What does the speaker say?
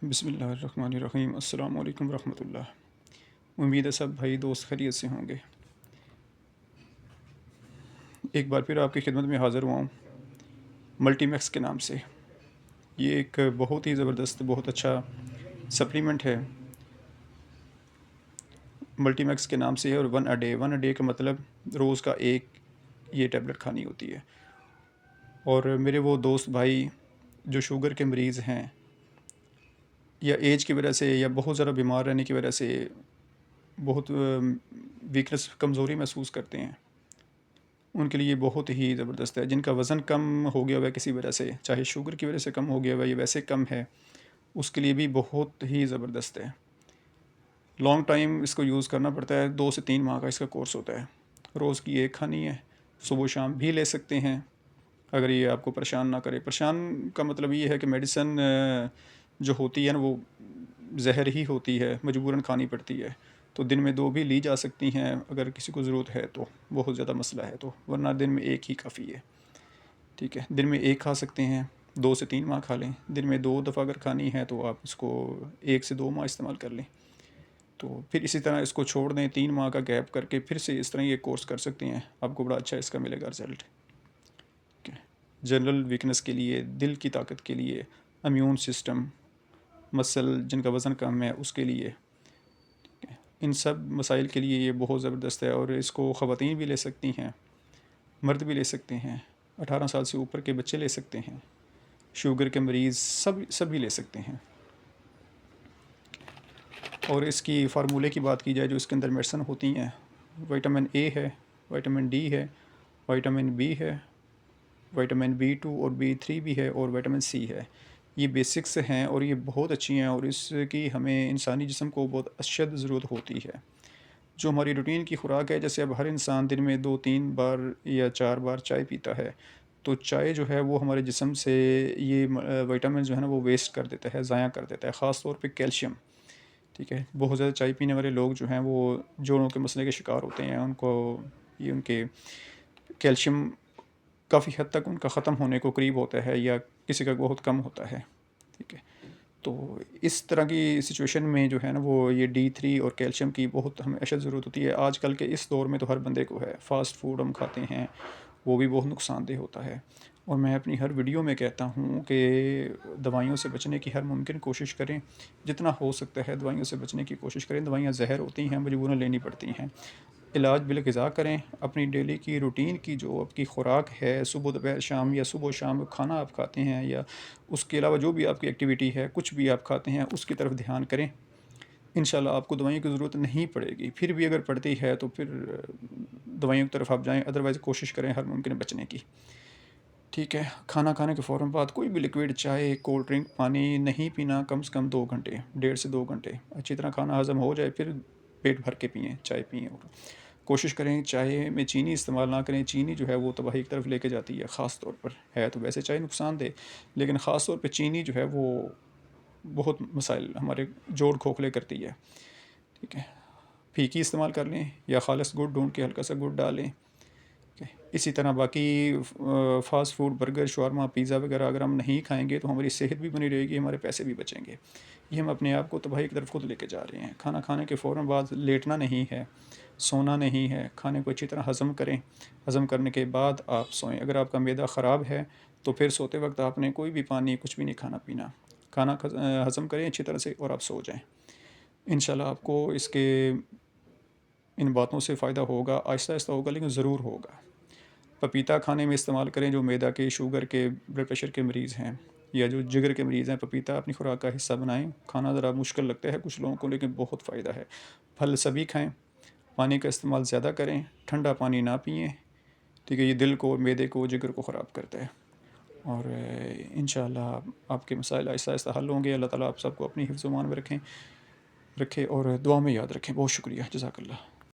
بسم اللہ الرحمن الرحیم۔ السلام علیکم ورحمۃ اللہ۔ امید ہے سب بھائی دوست خیریت سے ہوں گے۔ ایک بار پھر آپ کی خدمت میں حاضر ہوا ہوں ملٹی میکس کے نام سے۔ یہ ایک بہت ہی زبردست بہت اچھا سپلیمنٹ ہے، ملٹی میکس کے نام سے ہے، اور 1 اے ڈے کا مطلب روز کا ایک یہ ٹیبلٹ کھانی ہوتی ہے۔ اور میرے وہ دوست بھائی جو شوگر کے مریض ہیں یا ایج کی وجہ سے یا بہت زیادہ بیمار رہنے کی وجہ سے بہت ویکنس کمزوری محسوس کرتے ہیں، ان کے لیے بہت ہی زبردست ہے۔ جن کا وزن کم ہو گیا ہوا ہے کسی وجہ سے، چاہے شوگر کی وجہ سے کم ہو گیا ہوا ہے یا ویسے کم ہے، اس کے لیے بھی بہت ہی زبردست ہے۔ لانگ ٹائم اس کو یوز کرنا پڑتا ہے، 2 سے 3 ماہ کا اس کا کورس ہوتا ہے۔ روز کی ایک کھانی ہے، صبح و شام بھی لے سکتے ہیں اگر یہ آپ کو پریشان نہ کرے۔ پریشان کا مطلب یہ ہے کہ میڈیسن جو ہوتی ہے نا وہ زہر ہی ہوتی ہے، مجبوراً کھانی پڑتی ہے، تو دن میں 2 بھی لی جا سکتی ہیں اگر کسی کو ضرورت ہے تو، بہت زیادہ مسئلہ ہے تو، ورنہ دن میں ایک ہی کافی ہے۔ ٹھیک ہے، دن میں ایک کھا سکتے ہیں، 2 سے 3 ماہ کھا لیں۔ دن میں 2 دفعہ اگر کھانی ہے تو آپ اس کو 1 سے 2 ماہ استعمال کر لیں، تو پھر اسی طرح اس کو چھوڑ دیں 3 ماہ کا گیپ کر کے، پھر سے اس طرح یہ کورس کر سکتے ہیں، آپ کو بڑا اچھا اس کا ملے گا رزلٹ۔ جنرل ویکنس کے لیے، دل کی طاقت کے لیے، امیون سسٹم، مسل جن کا وزن کم ہے اس کے لیے، ان سب مسائل کے لیے یہ بہت زبردست ہے۔ اور اس کو خواتین بھی لے سکتی ہیں، مرد بھی لے سکتے ہیں، 18 سال سے اوپر کے بچے لے سکتے ہیں، شوگر کے مریض سبھی لے سکتے ہیں۔ اور اس کی فارمولے کی بات کی جائے جو اس کے اندر میڈیسن ہوتی ہیں، وٹامن اے ہے، وٹامن ڈی ہے، وٹامن بی ہے، وٹامن B2 اور B3 بھی ہے، اور وٹامن سی ہے۔ یہ بیسکس ہیں اور یہ بہت اچھی ہیں، اور اس کی ہمیں انسانی جسم کو بہت اشد ضرورت ہوتی ہے۔ جو ہماری روٹین کی خوراک ہے، جیسے اب ہر انسان دن میں 2-3 بار یا 4 بار چائے پیتا ہے، تو چائے جو ہے وہ ہمارے جسم سے یہ وٹامن جو ہے نا وہ ویسٹ کر دیتا ہے، ضائع کر دیتا ہے، خاص طور پہ کیلشیم۔ ٹھیک ہے، بہت زیادہ چائے پینے والے لوگ جو ہیں وہ جوڑوں کے مسئلے کے شکار ہوتے ہیں، ان کو یہ ان کے کیلشیم کافی حد تک ان کا ختم ہونے کو قریب ہوتا ہے، یا کسی کا بہت کم ہوتا ہے۔ ٹھیک ہے، تو اس طرح کی سچویشن میں جو ہے نا وہ یہ D3 اور کیلشیم کی بہت ہمیں اشد ضرورت ہوتی ہے۔ آج کل کے اس دور میں تو ہر بندے کو ہے، فاسٹ فوڈ ہم کھاتے ہیں وہ بھی بہت نقصان دہ ہوتا ہے، اور میں اپنی ہر ویڈیو میں کہتا ہوں کہ دوائیوں سے بچنے کی ہر ممکن کوشش کریں، جتنا ہو سکتا ہے دوائیوں سے بچنے کی کوشش کریں۔ دوائیاں زہر ہوتی ہیں، مجبوراً لینی پڑتی ہیں۔ علاج بالغذا کریں، اپنی ڈیلی کی روٹین کی جو آپ کی خوراک ہے، صبح دوپہر شام یا صبح و شام کھانا آپ کھاتے ہیں، یا اس کے علاوہ جو بھی آپ کی ایکٹیویٹی ہے، کچھ بھی آپ کھاتے ہیں اس کی طرف دھیان کریں۔ انشاءاللہ آپ کو دوائیوں کی ضرورت نہیں پڑے گی، پھر بھی اگر پڑتی ہے تو پھر دوائیوں کی طرف آپ جائیں، ادروائز کوشش کریں ہر ممکن بچنے کی۔ ٹھیک ہے، کھانا کھانے کے فوراً بعد کوئی بھی لکوڈ، چائے، کولڈ ڈرنک، پانی نہیں پینا، کم سے کم 2 گھنٹے، 1.5 سے 2 گھنٹے اچھی طرح کھانا ہضم ہو جائے پھر پیٹ بھر کے پئیں، چائے پئیں۔ اور کوشش کریں چائے میں چینی استعمال نہ کریں، چینی جو ہے وہ تباہی کی طرف لے کے جاتی ہے، خاص طور پر ہے تو ویسے چائے نقصان دہ، لیکن خاص طور پہ چینی جو ہے وہ بہت مسائل ہمارے جوڑ کھوکھلے کرتی ہے۔ ٹھیک ہے، پھیکی استعمال کر لیں یا خالص گڑ ڈھونڈ کے ہلکا سا گڑ ڈالیں۔ اسی طرح باقی فاسٹ فوڈ، برگر، شاورما، پیزا وغیرہ اگر ہم نہیں کھائیں گے تو ہماری صحت بھی بنی رہے گی، ہمارے پیسے بھی بچیں گے۔ یہ ہم اپنے آپ کو تباہی کی طرف خود لے کے جا رہے ہیں۔ کھانا کھانے کے فوراً بعد لیٹنا نہیں ہے، سونا نہیں ہے، کھانے کو اچھی طرح ہضم کریں، ہضم کرنے کے بعد آپ سوئیں۔ اگر آپ کا معدہ خراب ہے تو پھر سوتے وقت آپ نے کوئی بھی پانی کچھ بھی نہیں کھانا پینا، کھانا ہضم کریں اچھی طرح سے اور آپ سو جائیں۔ انشاءاللہ آپ کو اس کے ان باتوں سے فائدہ ہوگا، آہستہ آہستہ ہوگا لیکن ضرور ہوگا۔ پپیتا کھانے میں استعمال کریں، جو میدا کے، شوگر کے، بلڈ پریشر کے مریض ہیں یا جو جگر کے مریض ہیں، پپیتا اپنی خوراک کا حصہ بنائیں۔ کھانا ذرا مشکل لگتا ہے کچھ لوگوں کو لیکن بہت فائدہ ہے۔ پھل سبھی کھائیں، پانی کا استعمال زیادہ کریں، ٹھنڈا پانی نہ پئیں۔ ٹھیک ہے، یہ دل کو، میدے کو، جگر کو خراب کرتا ہے۔ اور انشاءاللہ آپ کے مسائل آہستہ آہستہ حل ہوں گے۔ اللہ تعالیٰ آپ سب کو اپنی حفظ و امان میں رکھے اور دعا میں یاد رکھیں۔ بہت شکریہ، جزاک اللہ۔